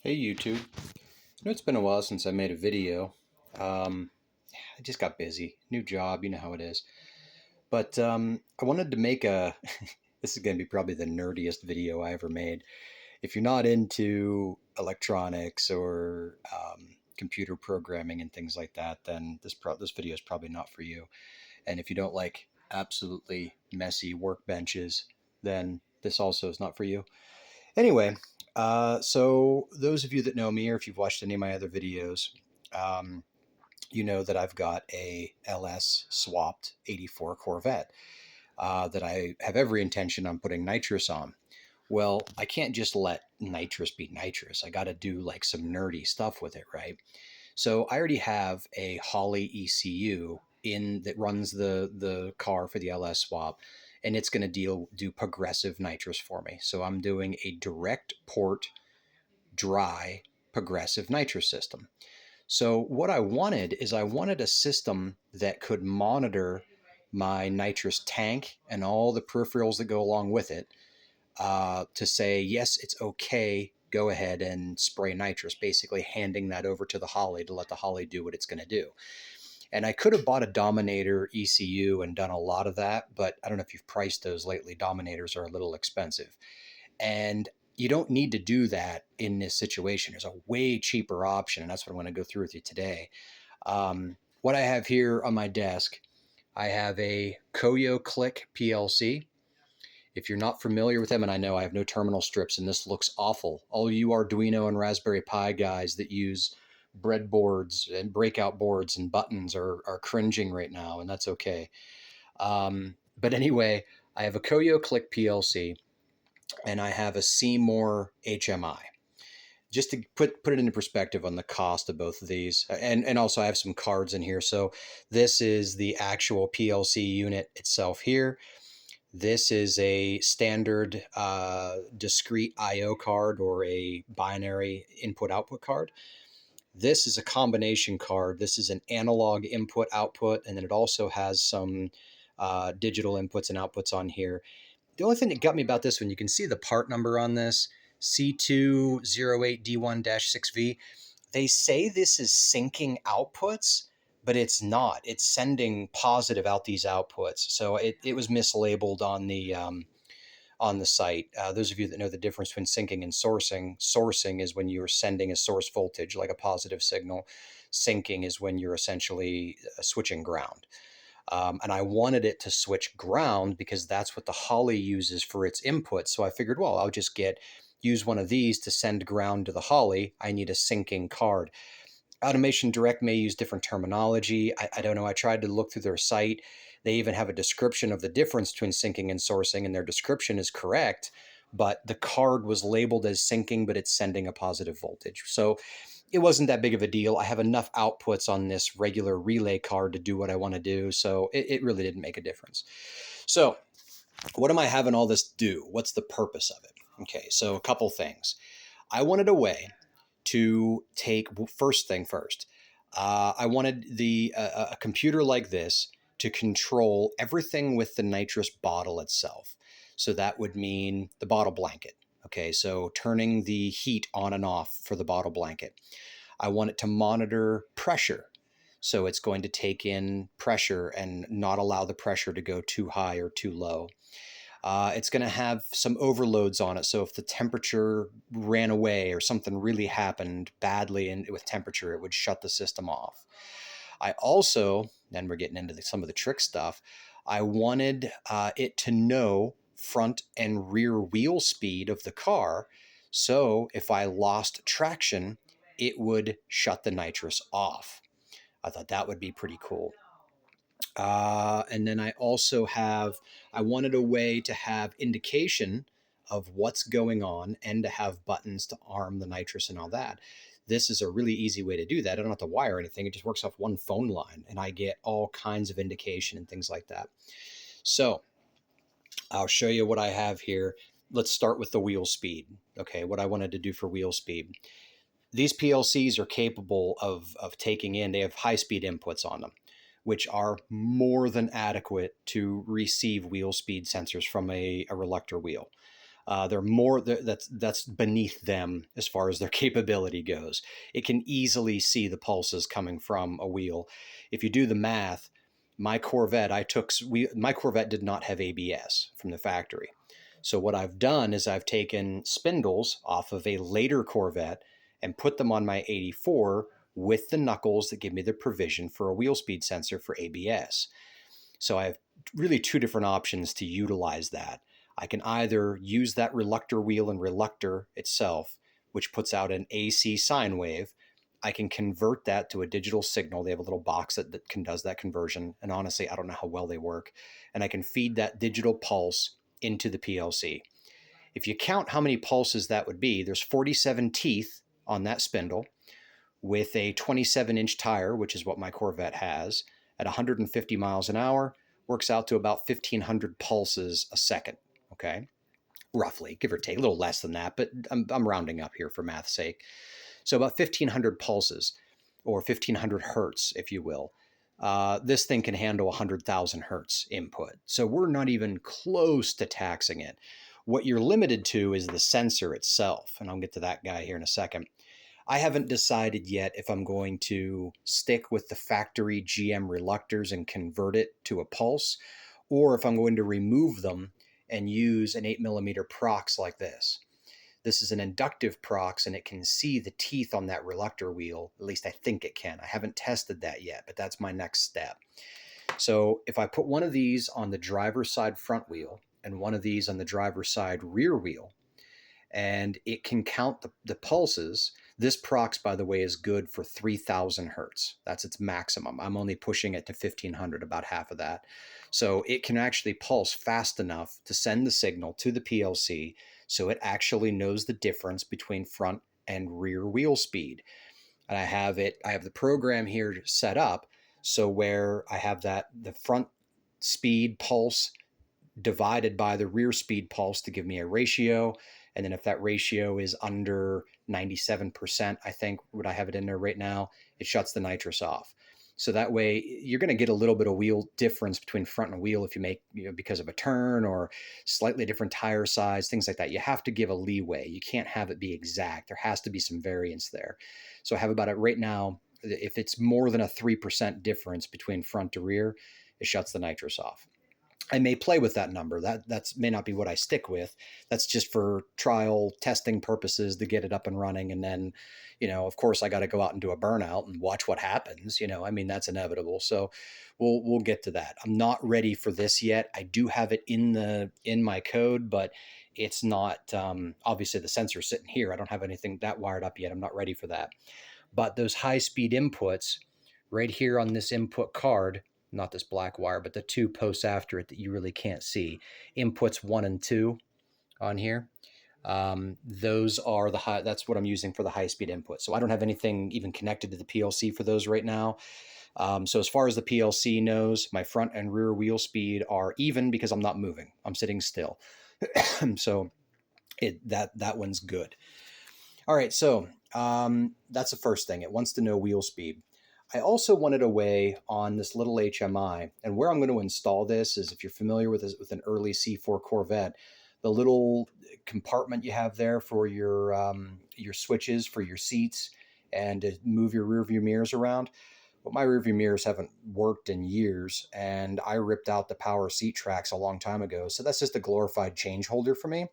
Hey YouTube. It's been a while since I made a video. Um, I just got busy. New job, you know how it is. But I wanted to make a. This is going to be probably the nerdiest video I ever made. If you're not into electronics or computer programming and things like that, then this video is probably not for you. And if you don't like absolutely messy workbenches, then this also is not for you. Anyway, so those of you that know me, or if you've watched any of my other videos, um, you know that I've got a LS swapped 84 Corvette that I have every intention on putting nitrous on. Well, I can't just let nitrous be nitrous. I got to do like some nerdy stuff with it, right? So I already have a Holley ECU in that runs the car for the LS swap, and it's going to do progressive nitrous for me. So I'm doing a direct port dry progressive nitrous system. So what I wanted a system that could monitor my nitrous tank and all the peripherals that go along with it, to say, yes, it's okay, go ahead and spray nitrous, basically handing that over to the Holley to let the Holley do what it's going to do. And I could have bought a Dominator ECU and done a lot of that, but I don't know if you've priced those lately. Dominators are a little expensive. And you don't need to do that in this situation. There's a way cheaper option, and that's what I'm going to go through with you today. What I have here on my desk, I have a Koyo Click PLC. If you're not familiar with them, and I know I have no terminal strips and this looks awful, all you Arduino and Raspberry Pi guys that use breadboards and breakout boards and buttons are cringing right now, and that's okay. But anyway, I have a Koyo Click PLC and I have a Seymour HMI. Just to put it into perspective on the cost of both of these, and also I have some cards in here. So this is the actual PLC unit itself here. This is a standard discrete I/O card or a binary input-output card. This is a combination card. This is an analog input-output, and then it also has some digital inputs and outputs on here. The only thing that got me about this one, you can see the part number on this, C208D1-6V. They say this is syncing outputs, but it's not. It's sending positive out these outputs. So it was mislabeled on the site. Those of you that know the difference between syncing and sourcing is when you're sending a source voltage, like a positive signal. Syncing is when you're essentially switching ground. And I wanted it to switch ground because that's what the Holley uses for its input. So I figured, well, I'll just use one of these to send ground to the Holley. I need a syncing card. Automation Direct may use different terminology. I don't know. I tried to look through their site. They even have a description of the difference between syncing and sourcing, and their description is correct, but the card was labeled as syncing, but it's sending a positive voltage. So it wasn't that big of a deal. I have enough outputs on this regular relay card to do what I want to do, so it really didn't make a difference. So what am I having all this do? What's the purpose of it? Okay, so a couple things. I wanted a way to take, first thing first, I wanted a computer like this to control everything with the nitrous bottle itself. So that would mean the bottle blanket. Okay, so turning the heat on and off for the bottle blanket. I want it to monitor pressure. So it's going to take in pressure and not allow the pressure to go too high or too low. It's going to have some overloads on it. So if the temperature ran away or something really happened badly with temperature, it would shut the system off. I also, then we're getting into some of the trick stuff, I wanted it to know front and rear wheel speed of the car. So if I lost traction, it would shut the nitrous off. I thought that would be pretty cool. And then I wanted a way to have indication of what's going on and to have buttons to arm the nitrous and all that. This is a really easy way to do that. I don't have to wire anything. It just works off one phone line and I get all kinds of indication and things like that. So I'll show you what I have here. Let's start with the wheel speed. Okay, what I wanted to do for wheel speed. These PLCs are capable of taking in, they have high-speed inputs on them, which are more than adequate to receive wheel speed sensors from a reluctor wheel. That's beneath them as far as their capability goes. It can easily see the pulses coming from a wheel. If you do the math, my Corvette my Corvette did not have ABS from the factory. So what I've done is I've taken spindles off of a later Corvette and put them on my 84 with the knuckles that give me the provision for a wheel speed sensor for ABS. So I have really two different options to utilize that. I can either use that reluctor wheel and reluctor itself, which puts out an AC sine wave. I can convert that to a digital signal. They have a little box that does that conversion. And honestly, I don't know how well they work. And I can feed that digital pulse into the PLC. If you count how many pulses that would be, there's 47 teeth on that spindle with a 27-inch tire, which is what my Corvette has, at 150 miles an hour, works out to about 1,500 pulses a second, okay? Roughly, give or take, a little less than that, but I'm rounding up here for math's sake. So about 1,500 pulses, or 1,500 hertz, if you will. This thing can handle 100,000 hertz input. So we're not even close to taxing it. What you're limited to is the sensor itself, and I'll get to that guy here in a second. I haven't decided yet if I'm going to stick with the factory GM reluctors and convert it to a pulse, or if I'm going to remove them and use an 8mm prox like this. This is an inductive prox, and it can see the teeth on that reluctor wheel. At least I think it can. I haven't tested that yet, but that's my next step. So if I put one of these on the driver's side front wheel and one of these on the driver's side rear wheel, and it can count the pulses. This prox, by the way, is good for 3,000 hertz. That's its maximum. I'm only pushing it to 1,500, about half of that. So it can actually pulse fast enough to send the signal to the PLC so it actually knows the difference between front and rear wheel speed. And I have the program here set up so where I have the front speed pulse divided by the rear speed pulse to give me a ratio. And then if that ratio is under 97%, I think what I have it in there right now, it shuts the nitrous off. So that way you're going to get a little bit of wheel difference between front and wheel if you make, because of a turn or slightly different tire size, things like that. You have to give a leeway. You can't have it be exact. There has to be some variance there. So I have about it right now. If it's more than a 3% difference between front to rear, it shuts the nitrous off. I may play with that number. That may not be what I stick with. That's just for trial testing purposes to get it up and running. And then, of course, I got to go out and do a burnout and watch what happens. I mean, that's inevitable. So we'll get to that. I'm not ready for this yet. I do have it in my code, but it's not, obviously the sensor's sitting here. I don't have anything that wired up yet. I'm not ready for that. But those high speed inputs right here on this input card, not this black wire, but the two posts after it that you really can't see, inputs 1 and 2 on here. Those are that's what I'm using for the high speed input. So I don't have anything even connected to the PLC for those right now. So as far as the PLC knows, my front and rear wheel speed are even because I'm not moving. I'm sitting still. So that one's good. All right. So that's the first thing. It wants to know wheel speed. I also wanted a way on this little HMI, and where I'm going to install this is, if you're familiar with an early C4 Corvette, the little compartment you have there for your switches for your seats and to move your rear view mirrors around. Well, my rear view mirrors haven't worked in years, and I ripped out the power seat tracks a long time ago. So that's just a glorified change holder for me.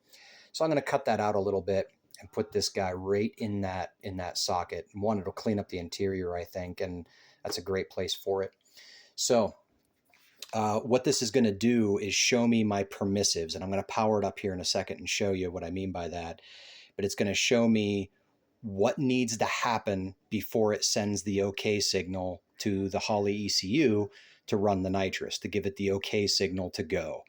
So I'm going to cut that out a little bit and put this guy right in that socket. One, it'll clean up the interior, I think, and that's a great place for it. So what this is going to do is show me my permissives, and I'm going to power it up here in a second and show you what I mean by that. But it's going to show me what needs to happen before it sends the OK signal to the Holley ECU to run the nitrous, to give it the OK signal to go.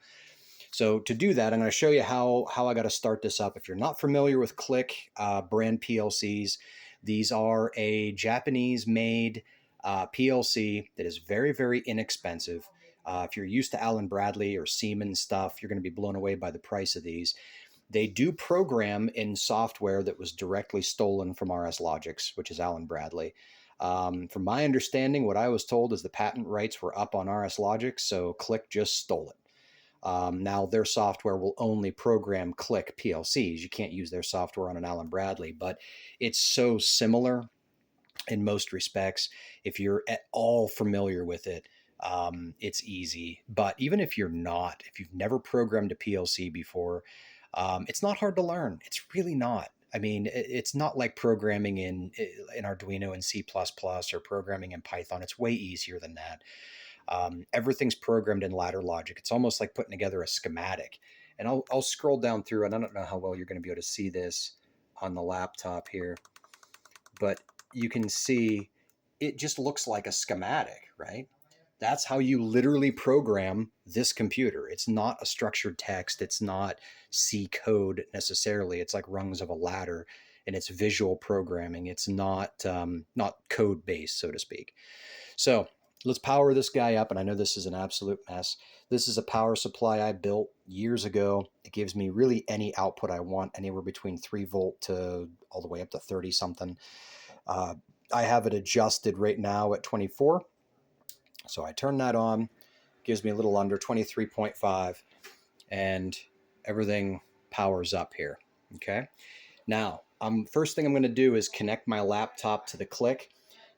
So to do that, I'm going to show you how I got to start this up. If you're not familiar with Click brand PLCs, these are a Japanese-made PLC that is very, very inexpensive. If you're used to Allen Bradley or Siemens stuff, you're going to be blown away by the price of these. They do program in software that was directly stolen from RS Logix, which is Allen Bradley. From my understanding, what I was told is the patent rights were up on RS Logix, so Click just stole it. Now their software will only program click PLCs. You can't use their software on an Allen Bradley, but it's so similar in most respects. If you're at all familiar with it, it's easy. But even if you're not, if you've never programmed a PLC before, it's not hard to learn. It's really not. I mean, it's not like programming in Arduino and C++ or programming in Python. It's way easier than that. Everything's programmed in ladder logic. It's almost like putting together a schematic. And I'll scroll down through, and I don't know how well you're going to be able to see this on the laptop here, but you can see it just looks like a schematic, right? That's how you literally program this computer. It's not a structured text. It's not C code necessarily. It's like rungs of a ladder, and it's visual programming. It's not code based, so to speak. So let's power this guy up. And I know this is an absolute mess. This is a power supply I built years ago. It gives me really any output I want, anywhere between 3 volt to all the way up to 30 something. I have it adjusted right now at 24. So I turn that on, gives me a little under 23.5, and everything powers up here. Okay. Now, first thing I'm going to do is connect my laptop to the click.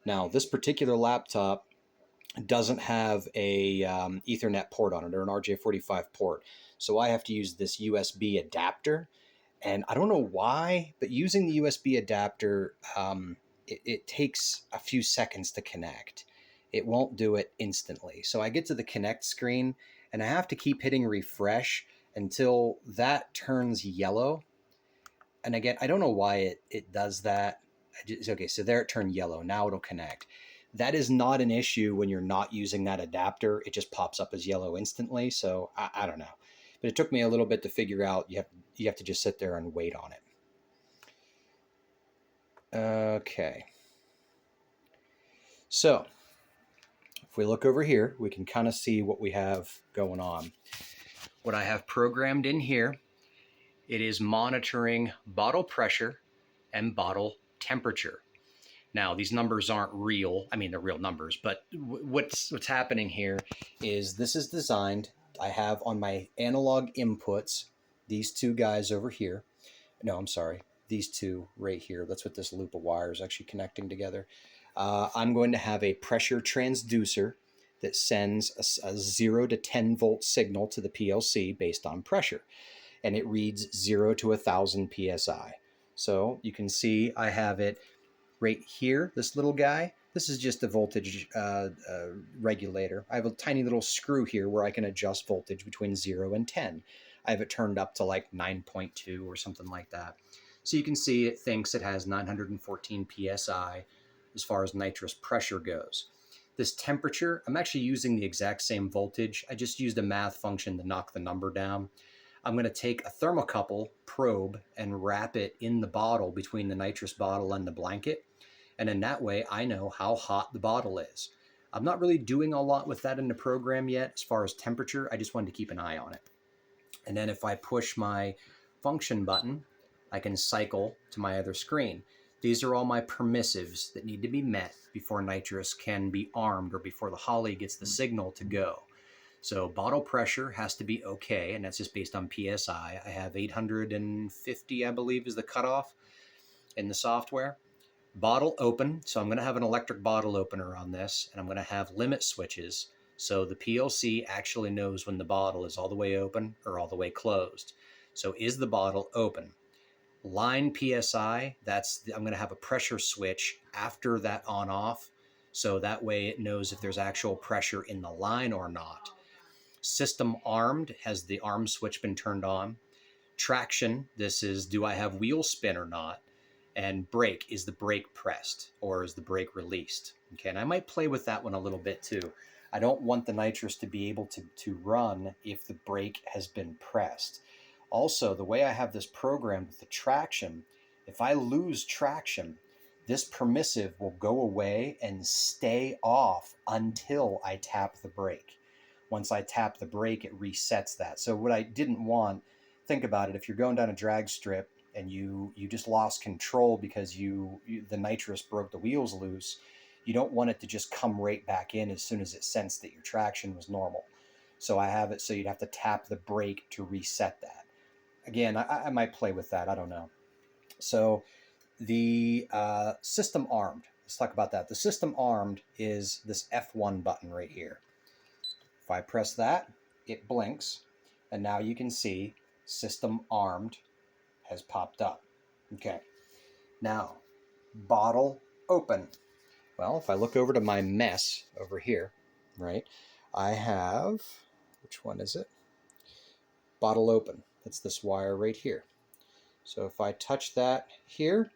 Now, this particular laptop doesn't have a Ethernet port on it, or an RJ45 port. So I have to use this USB adapter. And I don't know why, but using the USB adapter, it takes a few seconds to connect. It won't do it instantly. So I get to the connect screen, and I have to keep hitting refresh until that turns yellow. And again, I don't know why it does that. Okay, so there it turned yellow. Now it'll connect. That is not an issue when you're not using that adapter. It just pops up as yellow instantly. So I don't know. But it took me a little bit to figure out you have to just sit there and wait on it. Okay. So if we look over here, we can kind of see what we have going on. What I have programmed in here, it is monitoring bottle pressure and bottle temperature. Now, these numbers aren't real. I mean, they're real numbers, but what's happening here is this is designed. I have on my analog inputs these two guys over here. No, I'm sorry. These two right here. That's what this loop of wire is actually connecting together. I'm going to have a pressure transducer that sends a 0 to 10 volt signal to the PLC based on pressure. And it reads 0 to 1,000 PSI. So you can see I have it right here, this little guy. This is just a voltage regulator. I have a tiny little screw here where I can adjust voltage between 0 and 10. I have it turned up to like 9.2 or something like that. So you can see it thinks it has 914 PSI as far as nitrous pressure goes. This temperature, I'm actually using the exact same voltage. I just used a math function to knock the number down. I'm going to take a thermocouple probe and wrap it in the bottle between the nitrous bottle and the blanket. And in that way, I know how hot the bottle is. I'm not really doing a lot with that in the program yet as far as temperature. I just wanted to keep an eye on it. And then if I push my function button, I can cycle to my other screen. These are all my permissives that need to be met before nitrous can be armed or before the Holley gets the signal to go. So bottle pressure has to be okay, and that's just based on PSI. I have 850, I believe, is the cutoff in the software. Bottle open, so I'm going to have an electric bottle opener on this, and I'm going to have limit switches, so the PLC actually knows when the bottle is all the way open or all the way closed. So is the bottle open? Line PSI, I'm going to have a pressure switch after that on-off, so that way it knows if there's actual pressure in the line or not. System armed, has the arm switch been turned on? Traction, this is, do I have wheel spin or not? And brake, is the brake pressed or is the brake released? Okay, and I might play with that one a little bit too. I don't want the nitrous to be able to run if the brake has been pressed. Also, the way I have this programmed with the traction, if I lose traction, this permissive will go away and stay off until I tap the brake. Once I tap the brake, it resets that. So what I didn't want, think about it, if you're going down a drag strip and you just lost control because the nitrous broke the wheels loose, you don't want it to just come right back in as soon as it sensed that your traction was normal. So I have it so you'd have to tap the brake to reset that. Again, I might play with that. I don't know. So the system armed. Let's talk about that. The system armed is this F1 button right here. If I press that, it blinks, and now you can see system armed has popped up. Okay. Now, bottle open. Well, if I look over to my mess over here, right, I have, which one is it? Bottle open. That's this wire right here. So if I touch that here,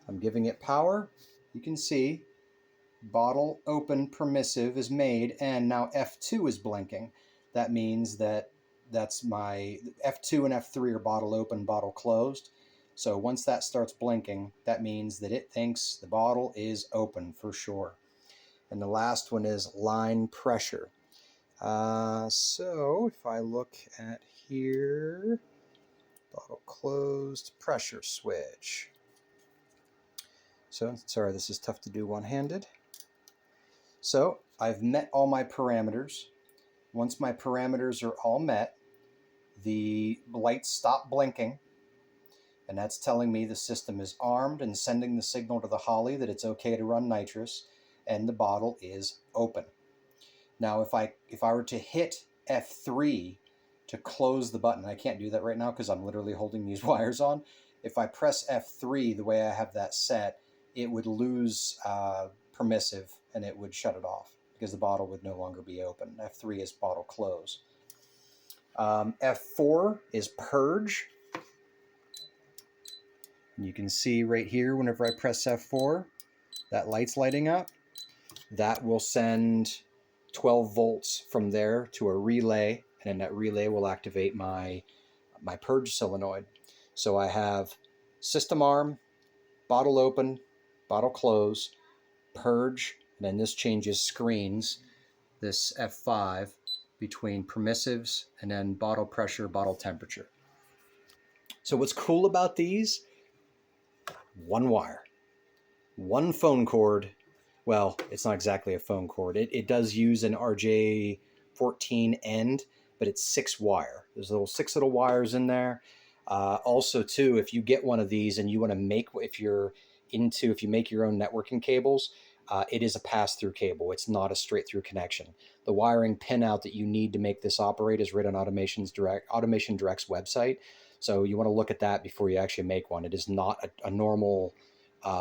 I'm giving it power. You can see bottle open permissive is made, and now F2 is blinking. That means that that's my F2 and F3 are bottle open, bottle closed. So once that starts blinking, that means that it thinks the bottle is open for sure. And the last one is line pressure. So if I look at here, bottle closed, pressure switch. So sorry, this is tough to do one-handed. So I've met all my parameters. Once my parameters are all met, the lights stop blinking, and that's telling me the system is armed and sending the signal to the Holley that it's okay to run nitrous, and the bottle is open. Now, if I were to hit F3 to close the button, I can't do that right now because I'm literally holding these wires on. If I press F3 the way I have that set, it would lose permissive and it would shut it off because the bottle would no longer be open. F3 is bottle close. F4 is purge. And you can see right here whenever I press F4, that light's lighting up. That will send 12 volts from there to a relay, and then that relay will activate my purge solenoid. So I have system arm, bottle open, bottle close, purge, and then this changes screens, this F5, between permissives and then bottle pressure, bottle temperature. So what's cool about these? One wire, one phone cord. Well, it's not exactly a phone cord. It does use an RJ14 end, but it's 6 wire. There's six little wires in there. Also, too, if you get one of these and you want to make, if you make your own networking cables, it is a pass-through cable. It's not a straight-through connection. The wiring pinout that you need to make this operate is right on Automation Direct's website. So you want to look at that before you actually make one. It is not a normal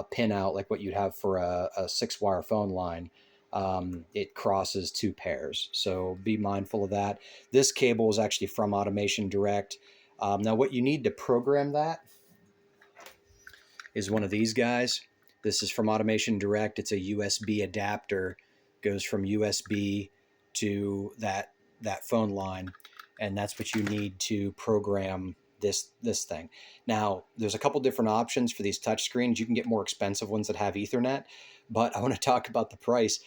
pin out like what you'd have for a 6-wire phone line. It crosses 2 pairs, so be mindful of that. This cable is actually from Automation Direct. Now what you need to program that is one of these guys. This is from Automation Direct. It's a USB adapter, goes from USB to that phone line, and that's what you need to program this thing. Now, there's a couple different options for these touch screens. You can get more expensive ones that have Ethernet, but I want to talk about the price.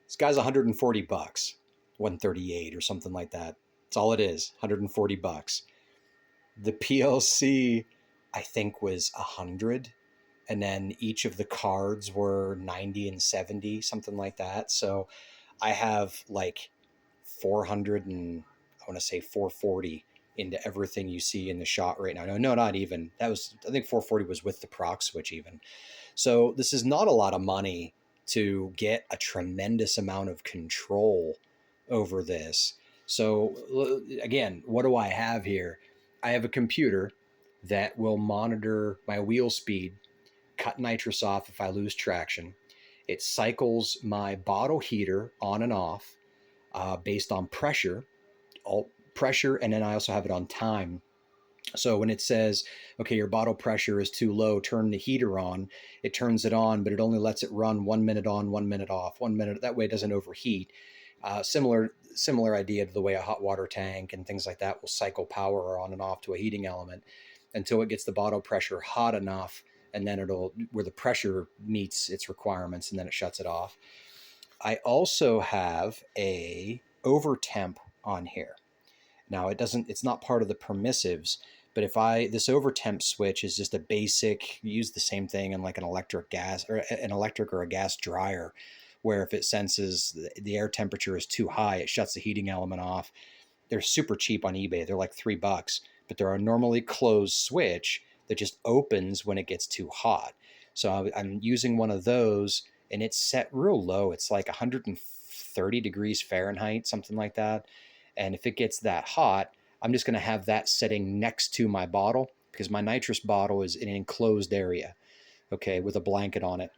This guy's $140, 138 or something like that. That's all it is, $140. The PLC, I think, was 100, and then each of the cards were 90 and 70, something like that. So I have like 400 and I want to say 440 into everything you see in the shot right now. No, not even. I think 440 was with the proc switch even. So this is not a lot of money to get a tremendous amount of control over this. So again, what do I have here? I have a computer that will monitor my wheel speed, cut nitrous off if I lose traction. It cycles my bottle heater on and off based on pressure, and then I also have it on time. So when it says, okay, your bottle pressure is too low, turn the heater on, it turns it on, but it only lets it run 1 minute on, 1 minute off, 1 minute. That way it doesn't overheat. Similar idea to the way a hot water tank and things like that will cycle power on and off to a heating element until it gets the bottle pressure hot enough, and then where the pressure meets its requirements, and then it shuts it off. I also have a over temp on here. Now it's not part of the permissives, but this over temp switch is just a basic, you use the same thing in like an electric or a gas dryer, where if it senses the air temperature is too high, it shuts the heating element off. They're super cheap on eBay. They're like $3, but they're a normally closed switch that just opens when it gets too hot. So I'm using one of those, and it's set real low. It's like 130 degrees Fahrenheit, something like that. And if it gets that hot, I'm just going to have that setting next to my bottle, because my nitrous bottle is in an enclosed area, okay, with a blanket on it.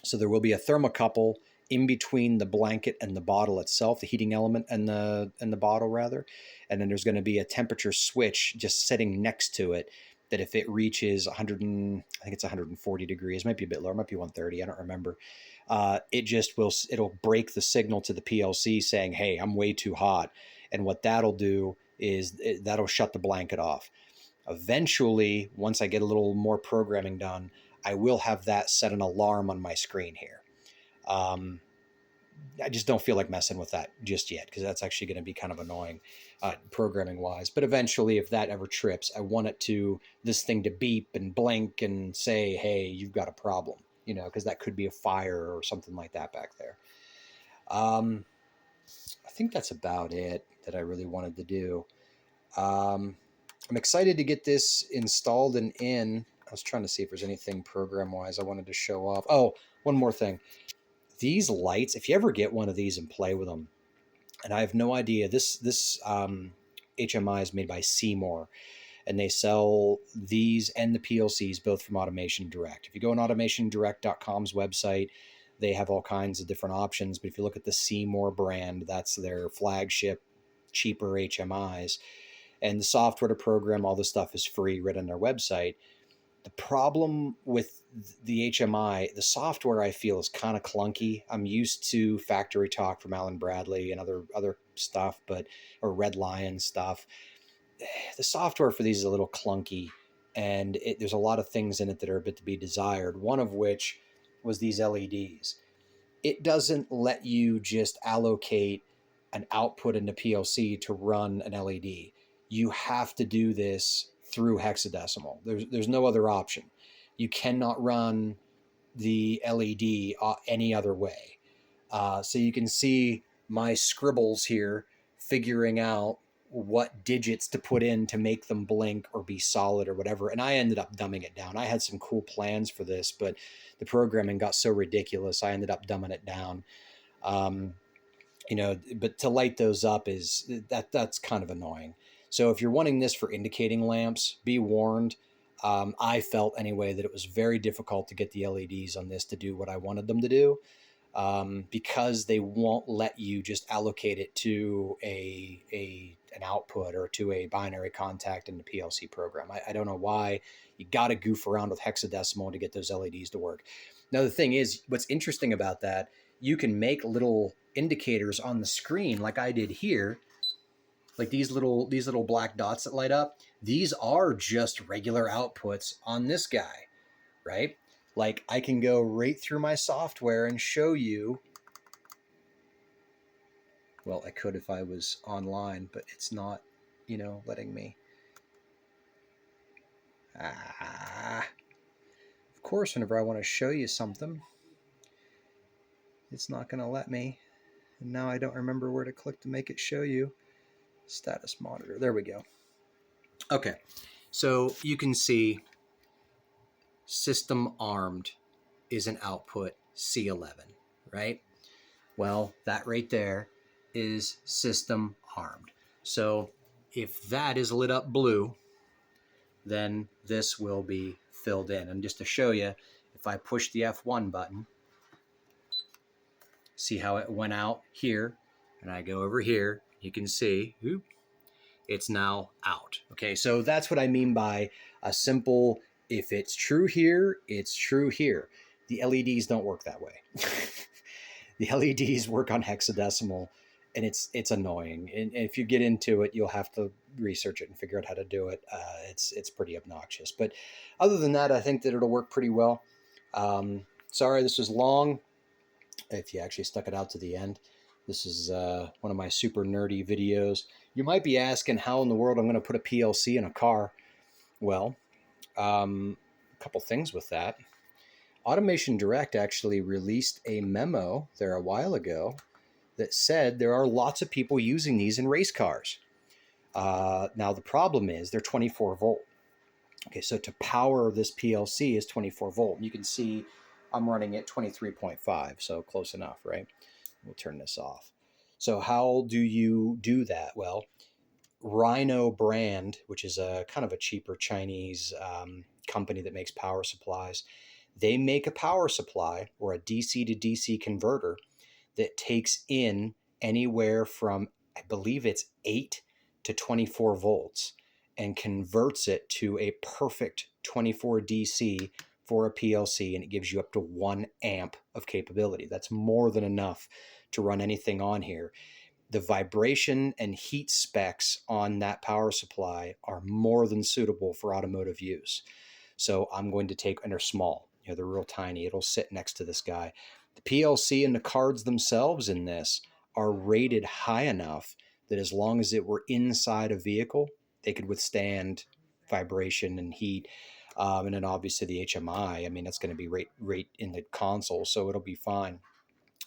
So there will be a thermocouple in between the blanket and the bottle itself, the heating element and the bottle rather. And then there's going to be a temperature switch just sitting next to it, that if it reaches 100, I think it's 140 degrees, might be a bit lower, might be 130, I don't remember. It'll break the signal to the PLC saying, hey, I'm way too hot. And what that'll do is that'll shut the blanket off. Eventually, once I get a little more programming done, I will have that set an alarm on my screen here. I just don't feel like messing with that just yet, because that's actually going to be kind of annoying programming wise. But eventually, if that ever trips, I want this thing to beep and blink and say, hey, you've got a problem, because that could be a fire or something like that back there. I think that's about it that I really wanted to do. I'm excited to get this installed and in. I was trying to see if there's anything program-wise I wanted to show off. Oh, one more thing. These lights, if you ever get one of these and play with them, and I have no idea, this HMI is made by Seymour, and they sell these and the PLCs both from Automation Direct. If you go on automationdirect.com's website, they have all kinds of different options. But if you look at the Seymour brand, that's their flagship, cheaper HMIs. And the software to program all this stuff is free right on their website. The problem with the HMI, the software I feel is kind of clunky. I'm used to Factory Talk from Alan Bradley and other stuff, or Red Lion stuff. The software for these is a little clunky, and there's a lot of things in it that are a bit to be desired. One of which was these LEDs. It doesn't let you just allocate an output into PLC to run an LED. You have to do this through hexadecimal. There's no other option. You cannot run the LED any other way. So you can see my scribbles here figuring out what digits to put in to make them blink or be solid or whatever. And I ended up dumbing it down. I had some cool plans for this, but the programming got so ridiculous, I ended up dumbing it down. But to light those up that's kind of annoying. So if you're wanting this for indicating lamps, be warned. I felt anyway that it was very difficult to get the LEDs on this to do what I wanted them to do, because they won't let you just allocate it to an output or to a binary contact in the PLC program. I don't know why. You got to goof around with hexadecimal to get those LEDs to work. Now, the thing is, what's interesting about that, you can make little indicators on the screen like I did here, like these little black dots that light up. These are just regular outputs on this guy, right? Like I can go right through my software and show you. Well, I could if I was online, but it's not, letting me. Of course, whenever I want to show you something, it's not going to let me. And now I don't remember where to click to make it show you. Status monitor. There we go. Okay, so you can see system armed is an output C11, right? Well, that right there is system armed. So if that is lit up blue, then this will be filled in. And just to show you, if I push the F1 button, see how it went out here, and I go over here, you can see, it's now out. Okay, so that's what I mean by a simple, if it's true here, it's true here. The LEDs don't work that way. The LEDs work on hexadecimal, and it's annoying. And if you get into it, you'll have to research it and figure out how to do it. It's pretty obnoxious. But other than that, I think that it'll work pretty well. Sorry, this was long. If you actually stuck it out to the end. This is one of my super nerdy videos. You might be asking how in the world I'm going to put a PLC in a car. Well, a couple things with that. Automation Direct actually released a memo there a while ago that said there are lots of people using these in race cars. Now, the problem is they're 24 volt. Okay, so to power this PLC is 24 volt. You can see I'm running at 23.5, so close enough, right? We'll turn this off. So how do you do that? Well, Rhino brand, which is a kind of a cheaper Chinese company that makes power supplies, they make a power supply or a DC to DC converter that takes in anywhere from, I believe it's 8 to 24 volts and converts it to a perfect 24 DC for a PLC, and it gives you up to 1 amp of capability. That's more than enough to run anything on here. The vibration and heat specs on that power supply are more than suitable for automotive use. So I'm going to take, and they're small, they're real tiny. It'll sit next to this guy. The PLC and the cards themselves in this are rated high enough that as long as it were inside a vehicle, they could withstand vibration and heat. And then obviously the HMI, I mean, that's going to be right in the console, so it'll be fine.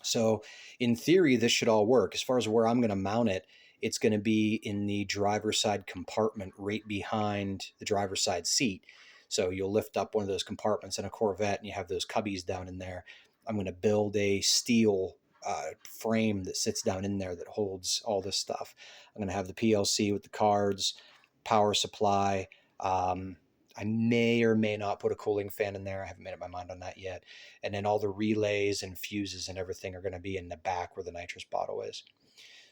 So in theory, this should all work. As far as where I'm going to mount it, it's going to be in the driver's side compartment right behind the driver's side seat. So you'll lift up one of those compartments in a Corvette and you have those cubbies down in there. I'm going to build a steel frame that sits down in there that holds all this stuff. I'm going to have the PLC with the cards, power supply. I may or may not put a cooling fan in there. I haven't made up my mind on that yet. And then all the relays and fuses and everything are going to be in the back where the nitrous bottle is.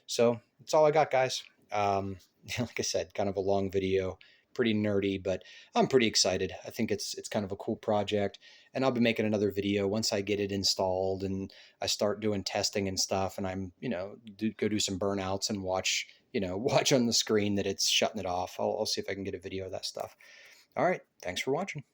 So that's all I got, guys. Like I said, kind of a long video, pretty nerdy, but I'm pretty excited. I think it's kind of a cool project, and I'll be making another video once I get it installed and I start doing testing and stuff. And I'm, go do some burnouts and watch, watch on the screen that it's shutting it off. I'll see if I can get a video of that stuff. All right. Thanks for watching.